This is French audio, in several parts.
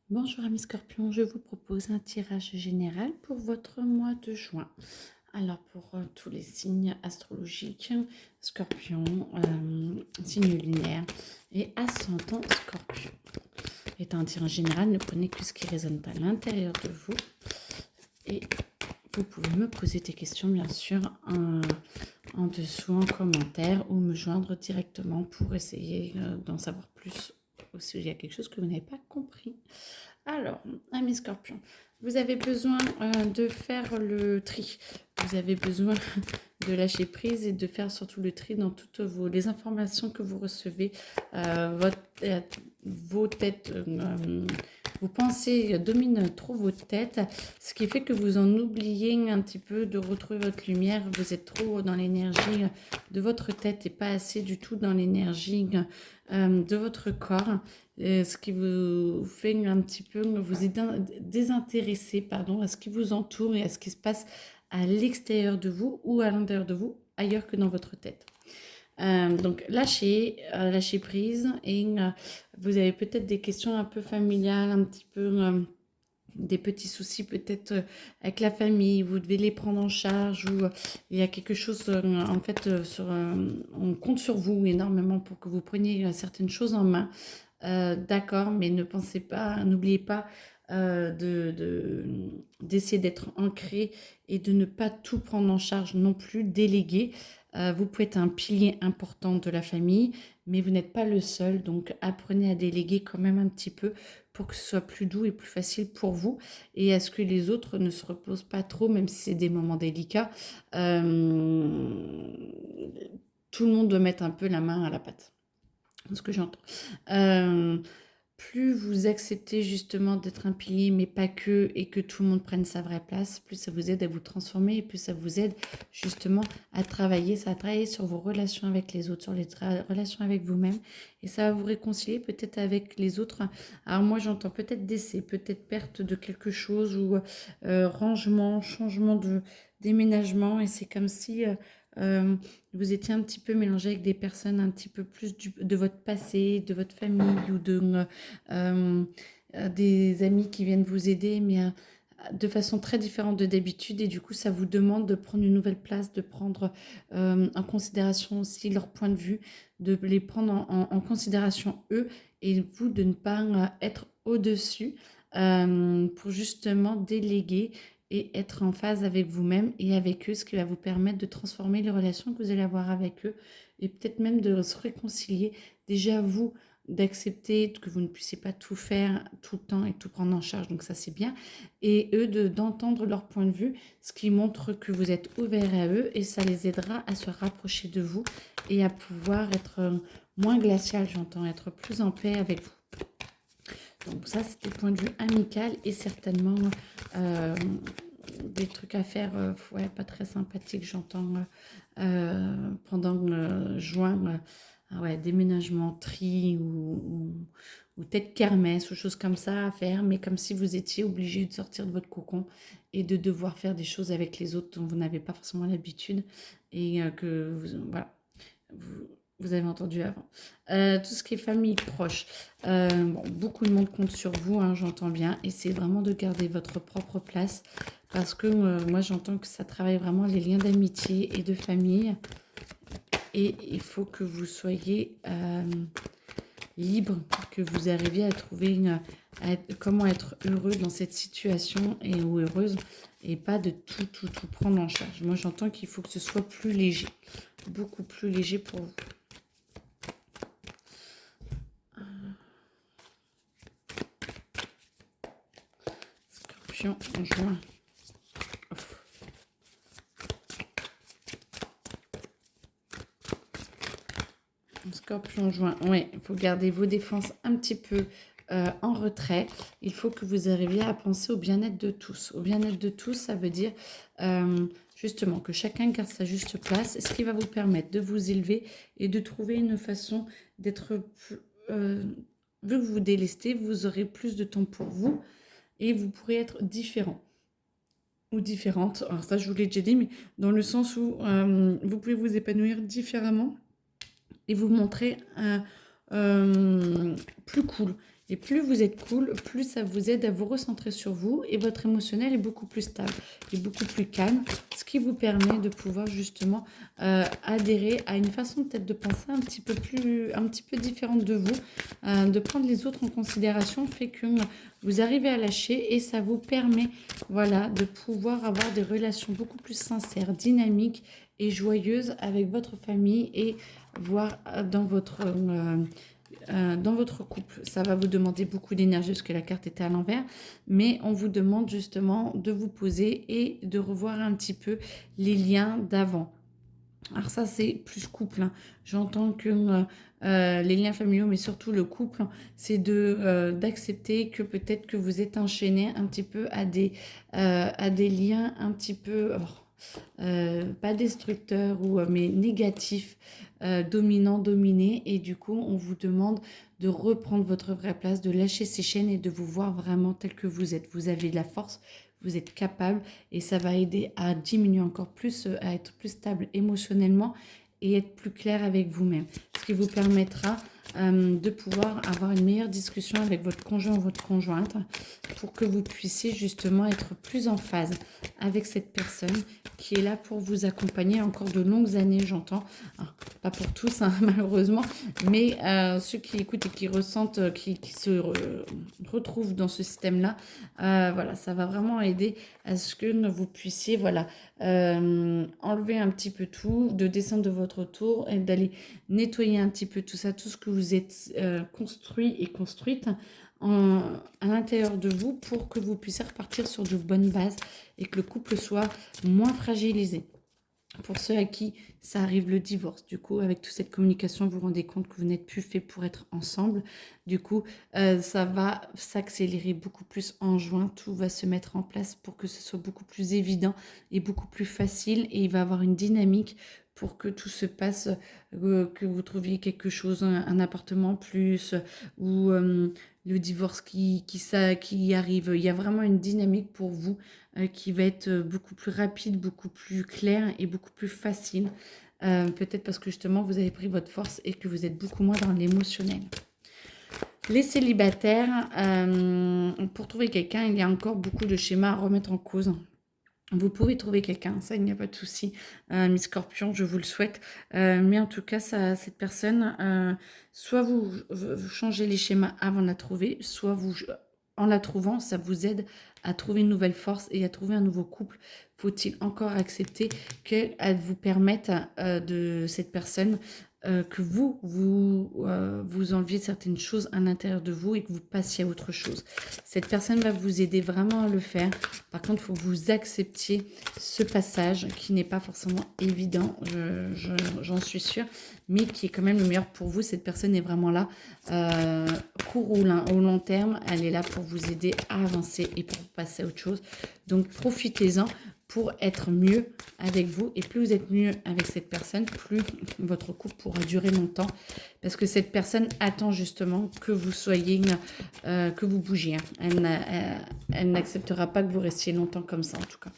Bonjour amis scorpions, je vous propose un tirage général pour votre mois de juin. Alors pour tous les signes astrologiques, scorpion, signe lunaire et ascendant scorpion. Étant un tirage général, ne prenez que ce qui résonne à l'intérieur de vous. Et vous pouvez me poser des questions bien sûr en dessous en commentaire ou me joindre directement pour essayer d'en savoir plus ou s'il y a quelque chose que vous n'avez pas compris. Alors, amis scorpions, vous avez besoin de faire le tri. Vous avez besoin de lâcher prise et de faire surtout le tri dans toutes les informations que vous recevez. Vos têtes, vos pensées dominent trop vos têtes, ce qui fait que vous en oubliez un petit peu de retrouver votre lumière. Vous êtes trop dans l'énergie de votre tête et pas assez du tout dans l'énergie de votre corps. Ce qui vous fait un petit peu vous désintéresser pardon, à ce qui vous entoure et à ce qui se passe à l'extérieur de vous ou à l'intérieur de vous, ailleurs que dans votre tête. Donc lâchez prise et vous avez peut-être des questions un peu familiales, un petit peu des petits soucis peut-être avec la famille, vous devez les prendre en charge ou il y a quelque chose en fait on compte sur vous énormément pour que vous preniez certaines choses en main. D'accord, mais ne pensez pas, n'oubliez pas d'essayer d'être ancré et de ne pas tout prendre en charge non plus, déléguer. Vous pouvez être un pilier important de la famille, mais vous n'êtes pas le seul, donc apprenez à déléguer quand même un petit peu pour que ce soit plus doux et plus facile pour vous et à ce que les autres ne se reposent pas trop, même si c'est des moments délicats. Tout le monde doit mettre un peu la main à la pâte, ce que j'entends. Euh, Plus vous acceptez justement d'être un pilier, mais pas que, et que tout le monde prenne sa vraie place, plus ça vous aide à vous transformer, et plus ça vous aide justement à travailler, ça va travailler sur vos relations avec les autres, sur les relations avec vous-même, et ça va vous réconcilier peut-être avec les autres. Alors moi j'entends peut-être décès, peut-être perte de quelque chose, ou rangement, changement de déménagement, et c'est comme si euh, vous étiez un petit peu mélangé avec des personnes un petit peu plus de votre passé, de votre famille, ou euh, des amis qui viennent vous aider, mais de façon très différente de d'habitude. Et du coup, ça vous demande de prendre une nouvelle place, de prendre en considération aussi leur point de vue, de les prendre en considération eux, et vous de ne pas être au-dessus pour justement déléguer et être en phase avec vous-même et avec eux, ce qui va vous permettre de transformer les relations que vous allez avoir avec eux et peut-être même de se réconcilier. Déjà, vous, d'accepter que vous ne puissiez pas tout faire tout le temps et tout prendre en charge, donc ça c'est bien, et eux d'entendre leur point de vue, ce qui montre que vous êtes ouvert à eux et ça les aidera à se rapprocher de vous et à pouvoir être moins glacial, j'entends, être plus en paix avec vous. Donc ça c'est du point de vue amical et certainement euh, des trucs à faire, ouais, pas très sympathiques, j'entends, pendant juin. Ah ouais, déménagement, tri ou peut-être kermesse ou choses comme ça à faire, mais comme si vous étiez obligé de sortir de votre cocon et de devoir faire des choses avec les autres dont vous n'avez pas forcément l'habitude et que vous, voilà, vous, vous avez entendu avant. Tout ce qui est famille proche, bon, beaucoup de monde compte sur vous, hein, j'entends bien. Essayez vraiment de garder votre propre place parce que moi j'entends que ça travaille vraiment les liens d'amitié et de famille. Et il faut que vous soyez libre, que vous arriviez à trouver comment être heureux dans cette situation et ou heureuse et pas de tout prendre en charge. Moi j'entends qu'il faut que ce soit plus léger, beaucoup plus léger pour vous. Scorpion en juin. Scorpion juin, ouais, il faut garder vos défenses un petit peu en retrait. Il faut que vous arriviez à penser au bien-être de tous. Au bien-être de tous, ça veut dire justement que chacun garde sa juste place, ce qui va vous permettre de vous élever et de trouver une façon d'être vu que vous vous délestez, vous aurez plus de temps pour vous et vous pourrez être différent ou différente. Alors ça, je vous l'ai déjà dit, mais dans le sens où vous pouvez vous épanouir différemment et vous montrer plus cool Et plus vous êtes cool, plus ça vous aide à vous recentrer sur vous et votre émotionnel est beaucoup plus stable et beaucoup plus calme, ce qui vous permet de pouvoir justement adhérer à une façon peut-être de penser un petit peu différente de vous, de prendre les autres en considération fait que vous arrivez à lâcher et ça vous permet, voilà, de pouvoir avoir des relations beaucoup plus sincères, dynamiques et joyeuses avec votre famille et voire dans votre couple. Ça va vous demander beaucoup d'énergie parce que la carte était à l'envers, mais on vous demande justement de vous poser et de revoir un petit peu les liens d'avant. Alors ça, c'est plus couple, hein. J'entends que les liens familiaux, mais surtout le couple, hein, c'est d'accepter que peut-être que vous êtes enchaîné un petit peu à des liens un petit peu, pas destructeurs, mais négatifs, dominants, dominés. Et du coup, on vous demande de reprendre votre vraie place, de lâcher ces chaînes et de vous voir vraiment tel que vous êtes. Vous avez de la force, vous êtes capable et ça va aider à diminuer encore plus, à être plus stable émotionnellement et être plus clair avec vous-même. Ce qui vous permettra de pouvoir avoir une meilleure discussion avec votre conjoint ou votre conjointe pour que vous puissiez justement être plus en phase avec cette personne qui est là pour vous accompagner encore de longues années, j'entends. Ah, pas pour tous, hein, malheureusement, mais ceux qui écoutent et qui ressentent, qui se retrouvent dans ce système-là, voilà, ça va vraiment aider à ce que vous puissiez, voilà, enlever un petit peu tout, de descendre de votre tour et d'aller nettoyer un petit peu tout ça, tout ce que vous êtes construit et construite à l'intérieur de vous pour que vous puissiez repartir sur de bonnes bases et que le couple soit moins fragilisé. Pour ceux à qui ça arrive le divorce, du coup, avec toute cette communication, vous vous rendez compte que vous n'êtes plus fait pour être ensemble. Du coup, ça va s'accélérer beaucoup plus en juin. Tout va se mettre en place pour que ce soit beaucoup plus évident et beaucoup plus facile. Et il va y avoir une dynamique pour que tout se passe, que vous trouviez quelque chose, un appartement plus, ou le divorce qui arrive. Il y a vraiment une dynamique pour vous qui va être beaucoup plus rapide, beaucoup plus clair et beaucoup plus facile. Peut-être parce que justement, vous avez pris votre force et que vous êtes beaucoup moins dans l'émotionnel. Les célibataires, pour trouver quelqu'un, il y a encore beaucoup de schémas à remettre en cause. Vous pouvez trouver quelqu'un, ça, il n'y a pas de souci. Mes scorpions, je vous le souhaite. Mais en tout cas, cette personne, soit vous changez les schémas avant de la trouver, soit en la trouvant, ça vous aide à trouver une nouvelle force et à trouver un nouveau couple. Faut-il encore accepter qu'elle vous permette de cette personne que vous enleviez certaines choses à l'intérieur de vous et que vous passiez à autre chose. Cette personne va vous aider vraiment à le faire. Par contre, il faut que vous acceptiez ce passage qui n'est pas forcément évident, j'en suis sûre, mais qui est quand même le meilleur pour vous. Cette personne est vraiment là, court ou au long terme, elle est là pour vous aider à avancer et pour passer à autre chose. Donc, profitez-en pour être mieux avec vous. Et plus vous êtes mieux avec cette personne, plus votre couple pourra durer longtemps. Parce que cette personne attend justement que vous soyez, que vous bougiez. Elle n'acceptera pas que vous restiez longtemps comme ça, en tout cas.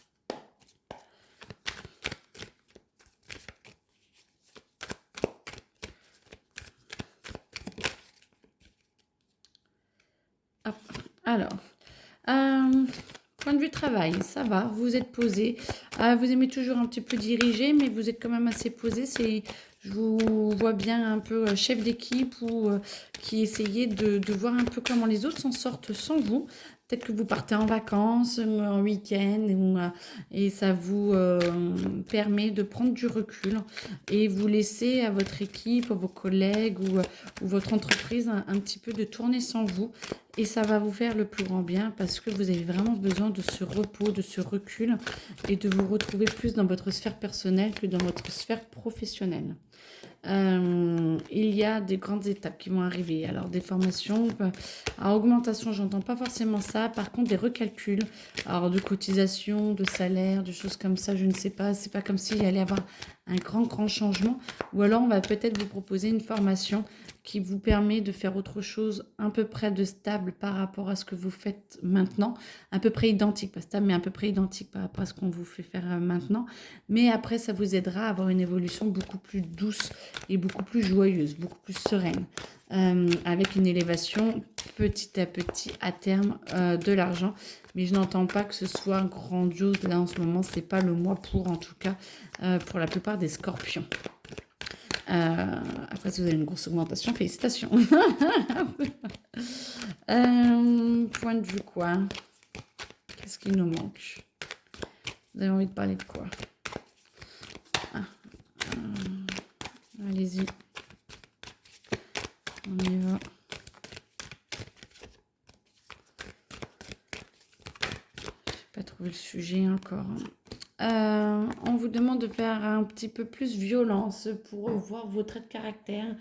Hop. Alors, point de vue travail, ça va, vous êtes posé. Vous aimez toujours un petit peu diriger, mais vous êtes quand même assez posé. Je vous vois bien un peu chef d'équipe ou qui essayez de voir un peu comment les autres s'en sortent sans vous. Peut-être que vous partez en vacances, en week-end, et ça vous permet de prendre du recul et vous laisser à votre équipe, à vos collègues ou votre entreprise un petit peu de tourner sans vous. Et ça va vous faire le plus grand bien parce que vous avez vraiment besoin de ce repos, de ce recul et de vous retrouver plus dans votre sphère personnelle que dans votre sphère professionnelle. Il y a des grandes étapes qui vont arriver. Alors des formations, à augmentation, j'entends pas forcément ça. Par contre, des recalculs, alors de cotisation, de salaire, de choses comme ça, je ne sais pas. C'est pas comme s'il y allait avoir un grand changement. Ou alors, on va peut-être vous proposer une formation qui vous permet de faire autre chose à peu près de stable par rapport à ce que vous faites maintenant, à peu près identique, pas stable, mais à peu près identique par rapport à ce qu'on vous fait faire maintenant. Mais après, ça vous aidera à avoir une évolution beaucoup plus douce et beaucoup plus joyeuse, beaucoup plus sereine, avec une élévation petit à petit à terme de l'argent. Mais je n'entends pas que ce soit grandiose là en ce moment, c'est pas le mois pour, en tout cas pour la plupart des scorpions. Après, si vous avez une grosse augmentation, félicitations. Point de vue quoi? Qu'est-ce qui nous manque? Vous avez envie de parler de quoi? Allez-y. On y va. J'ai pas trouvé le sujet encore. On vous demande de faire un petit peu plus violence pour voir vos traits de caractère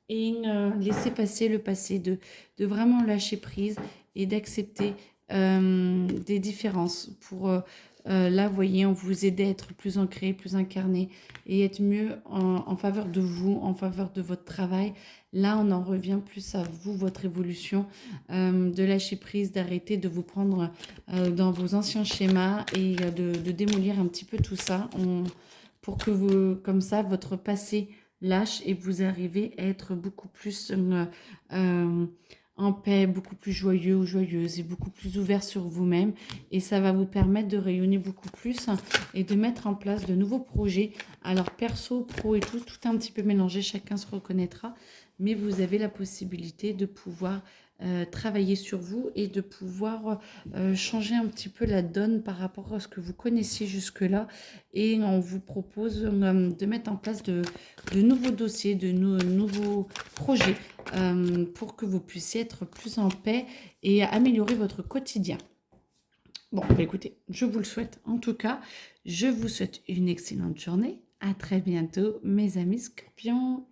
et laisser passer le passé, de vraiment lâcher prise et d'accepter des différences pour là, vous voyez, on vous aide à être plus ancré, plus incarné et être mieux en faveur de vous, en faveur de votre travail. Là, on en revient plus à vous, votre évolution, de lâcher prise, d'arrêter de vous prendre dans vos anciens schémas et de démolir un petit peu tout ça pour que vous, comme ça, votre passé lâche et vous arrivez à être beaucoup plus en paix, beaucoup plus joyeux ou joyeuse et beaucoup plus ouvert sur vous-même. Et ça va vous permettre de rayonner beaucoup plus et de mettre en place de nouveaux projets. Alors perso, pro et tout un petit peu mélangé, chacun se reconnaîtra. Mais vous avez la possibilité de pouvoir travailler sur vous et de pouvoir changer un petit peu la donne par rapport à ce que vous connaissiez jusque-là. Et on vous propose de mettre en place de nouveaux dossiers, de nouveaux projets pour que vous puissiez être plus en paix et améliorer votre quotidien. Bon, bah écoutez, je vous le souhaite en tout cas. Je vous souhaite une excellente journée. À très bientôt, mes amis scorpions.